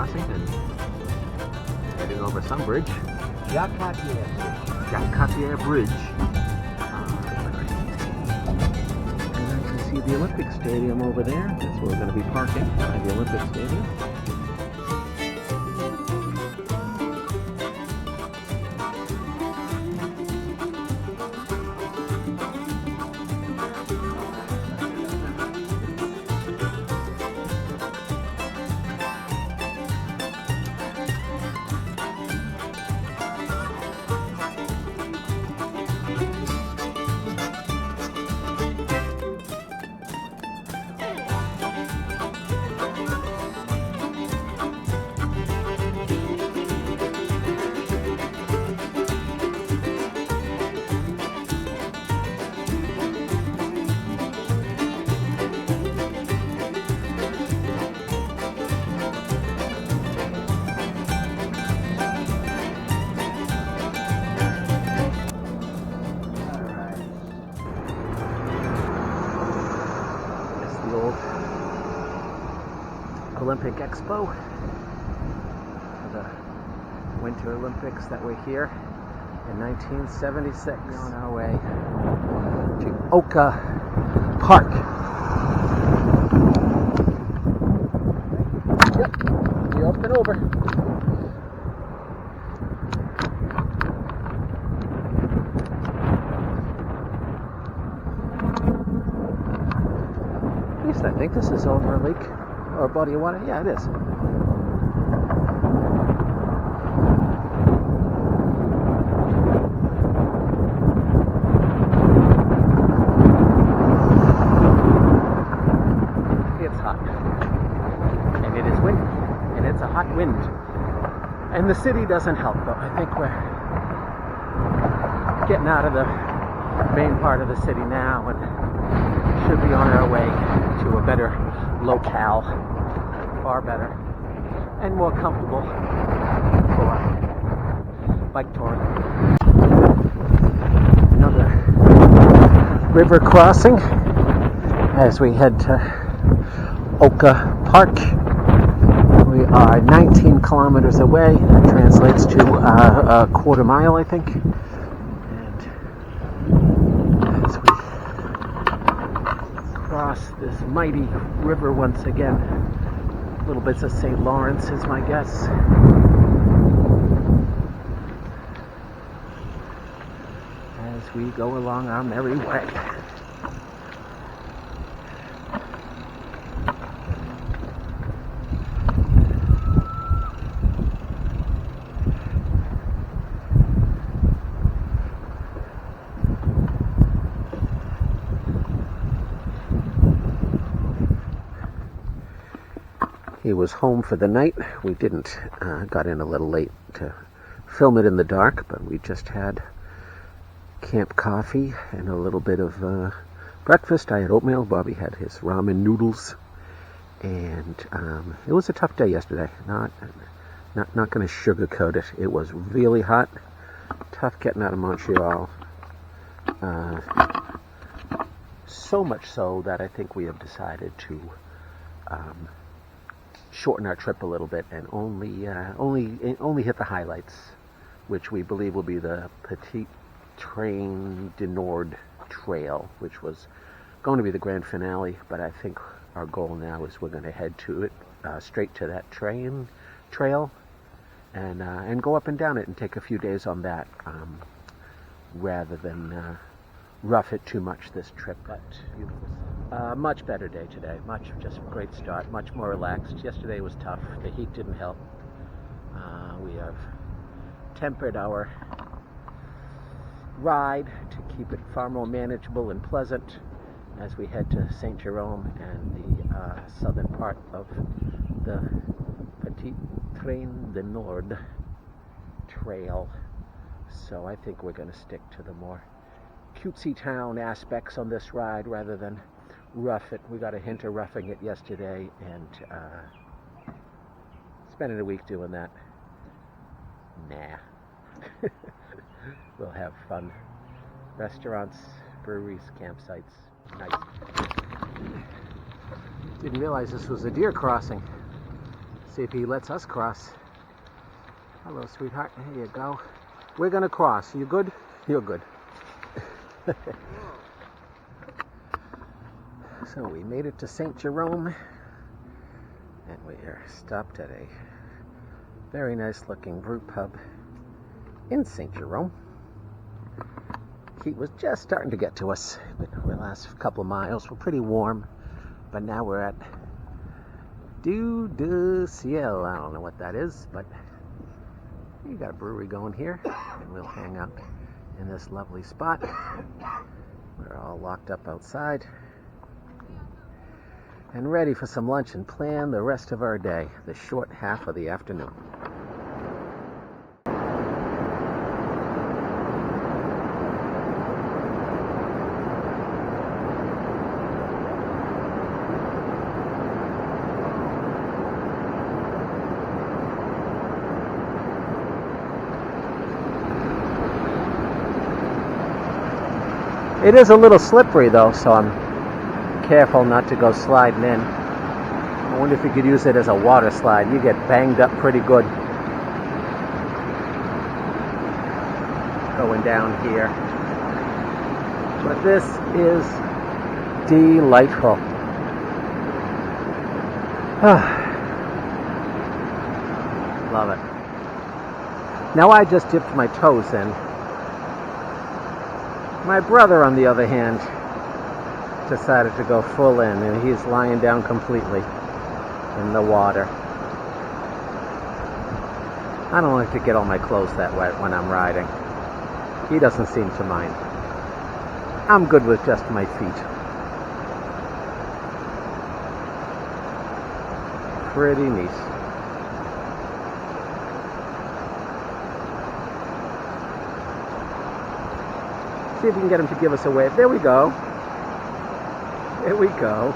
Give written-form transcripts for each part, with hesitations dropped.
crossing and heading over some bridge. Jacques Cartier. Jacques Cartier Bridge. And I can see the Olympic Stadium over there. That's where we're going to be parking, by the Olympic Stadium. Olympic Expo for the Winter Olympics that were here in 1976. On our way to Oka Park. Yep, you up and over. At least I think this is over a lake. Or a body of water? Yeah, it is. It's hot. And it is windy. And it's a hot wind. And the city doesn't help, though. I think we're getting out of the main part of the city now and should be on our way to a better locale, far better and more comfortable for bike touring. Another river crossing as we head to Oka Park. We are 19 kilometers away. That translates to a quarter mile, I think. And as we cross this mighty river once again, little bits of St. Lawrence is my guess. As we go along our merry way. He was home for the night. We didn't, got in a little late to film it in the dark, but we just had camp coffee and a little bit of breakfast. I had oatmeal. Bobby had his ramen noodles, and it was a tough day yesterday. Not going to sugarcoat it. It was really hot. Tough getting out of Montreal. So much so that I think we have decided to shorten our trip a little bit and only hit the highlights, which we believe will be the Petit Train du Nord Trail, which was going to be the grand finale, but I think our goal now is we're going to head to it, straight to that trail, and go up and down it and take a few days on that, rather than rough it too much this trip. But beautiful. Much better day today. Just a great start. Much more relaxed. Yesterday was tough. The heat didn't help. We have tempered our ride to keep it far more manageable and pleasant as we head to Saint Jerome and the southern part of the Petit Train du Nord Trail. So I think we're going to stick to the more cutesy town aspects on this ride rather than rough it. We got a hint of roughing it yesterday, and spending a week doing that, nah. We'll have fun. Restaurants, breweries, campsites, nice. Didn't realize this was a deer crossing. see if he lets us cross. Hello, sweetheart. Here you go. We're gonna cross. You good? You're good. So we made it to St. Jerome, and we are stopped at a very nice looking brew pub in St. Jerome. Heat was just starting to get to us. The last couple of miles were pretty warm, but now we're at Dieu du Ciel. I don't know what that is, but you got a brewery going here, and we'll hang out in this lovely spot. We're all locked up outside and ready for some lunch and plan the rest of our day, the short half of the afternoon. It is a little slippery though, so I'm careful not to go sliding in. I wonder if you could use it as a water slide. You get banged up pretty good going down here. But this is delightful. Love it. Now I just dipped my toes in. My brother, on the other hand, decided to go full in, and he's lying down completely in the water. I don't like to get all my clothes that wet when I'm riding. He doesn't seem to mind. I'm good with just my feet. Pretty neat. See if we can get him to give us a wave. There we go. There we go.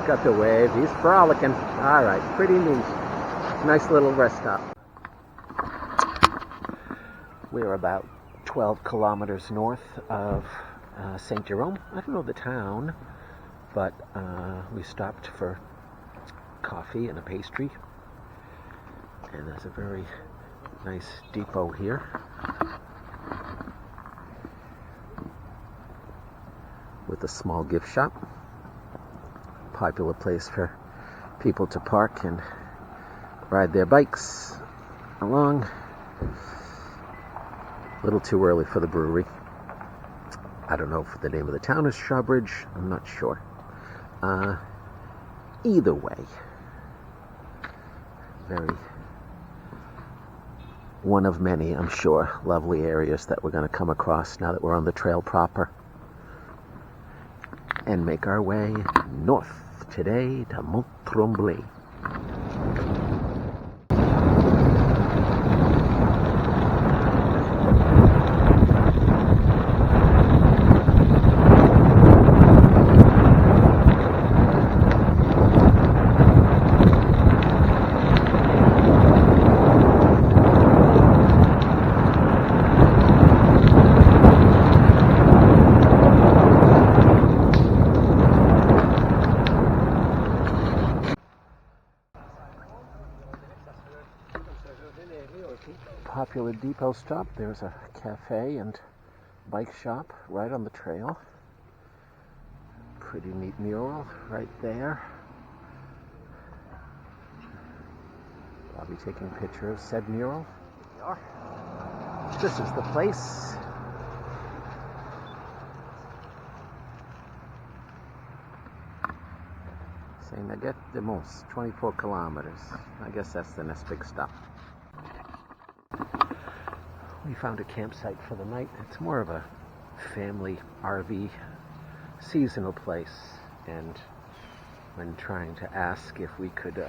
Got the wave. He's frolicking. All right, pretty neat. Nice little rest stop. We're about 12 kilometers north of St. Jerome. I don't know the town, but we stopped for coffee and a pastry. And there's a very nice depot here. With a small gift shop. Popular place for people to park and ride their bikes along. A little too early for the brewery. I don't know if the name of the town is Shawbridge. I'm not sure. Either way, very one of many, I'm sure, lovely areas that we're going to come across now that we're on the trail proper. And make our way north today to Mont Laurier. Popular depot stop. There's a cafe and bike shop right on the trail. Pretty neat mural right there. I'll be taking a picture of said mural. This is the place. Saint-Agathe de Mons, 24 kilometers. I guess that's the next big stop. We found a campsite for the night. It's more of a family RV seasonal place, and when trying to ask if we could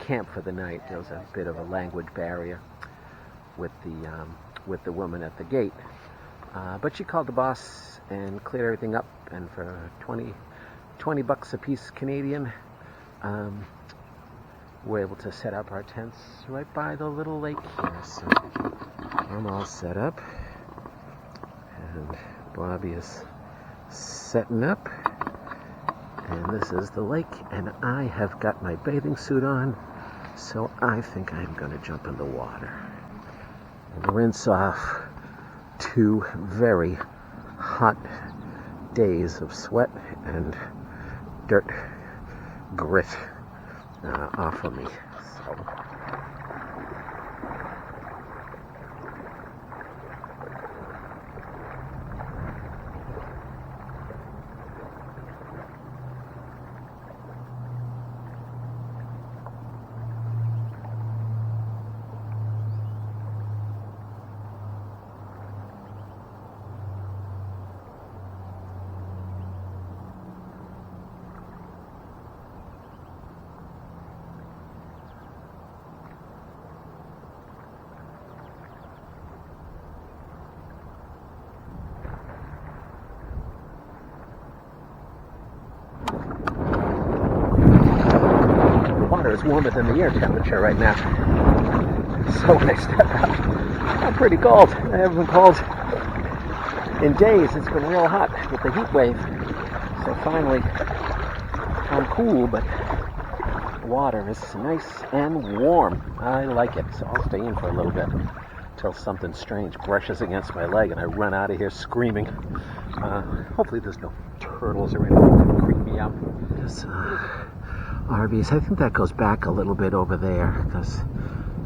camp for the night, there was a bit of a language barrier with the woman at the gate. But she called the boss and cleared everything up, and for 20 bucks a piece Canadian, we're able to set up our tents right by the little lake here. So I'm all set up, and Bobby is setting up, and this is the lake, and I have got my bathing suit on, So I think I'm going to jump in the water and rinse off 2 very hot days of sweat and dirt grit off of me. So. It's warmer than the air temperature right now. So when I step out, I'm pretty cold. I haven't been cold in days. It's been real hot with the heat wave. So finally, I'm cool, but the water is nice and warm. I like it, so I'll stay in for a little bit until something strange brushes against my leg and I run out of here screaming. Hopefully there's no turtles or anything that creep me out. RVs. I think that goes back a little bit over there because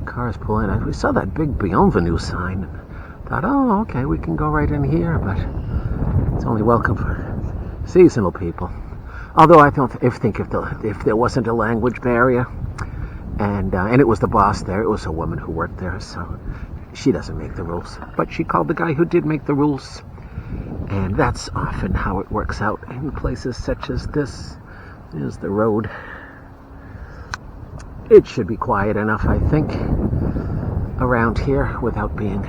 cars pull in. We saw that big Bienvenue sign. Thought, oh, okay, we can go right in here, but it's only welcome for seasonal people. Although I don't think if there wasn't a language barrier, and it was the boss there, it was a woman who worked there, so she doesn't make the rules. But she called the guy who did make the rules, and that's often how it works out in places such as this. There's the road. It should be quiet enough, I think, around here without being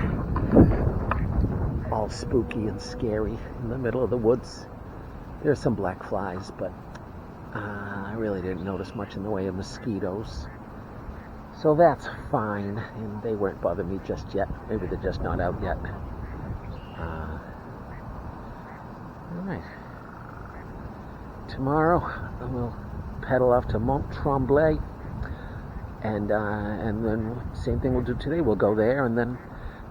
all spooky and scary in the middle of the woods. There's some black flies, but I really didn't notice much in the way of mosquitoes. So that's fine, and they weren't bothering me just yet. Maybe they're just not out yet. All right. Tomorrow, we'll pedal off to Mont Tremblant. And then same thing we'll do today. We'll go there and then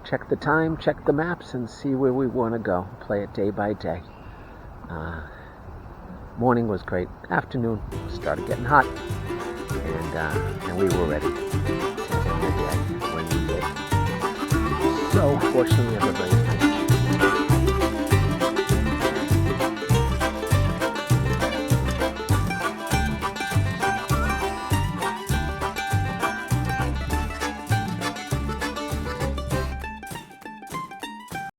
check the time, check the maps, and see where we want to go. Play it day by day. Morning was great. Afternoon started getting hot, and we were ready to end the day when we did. So fortunately, everybody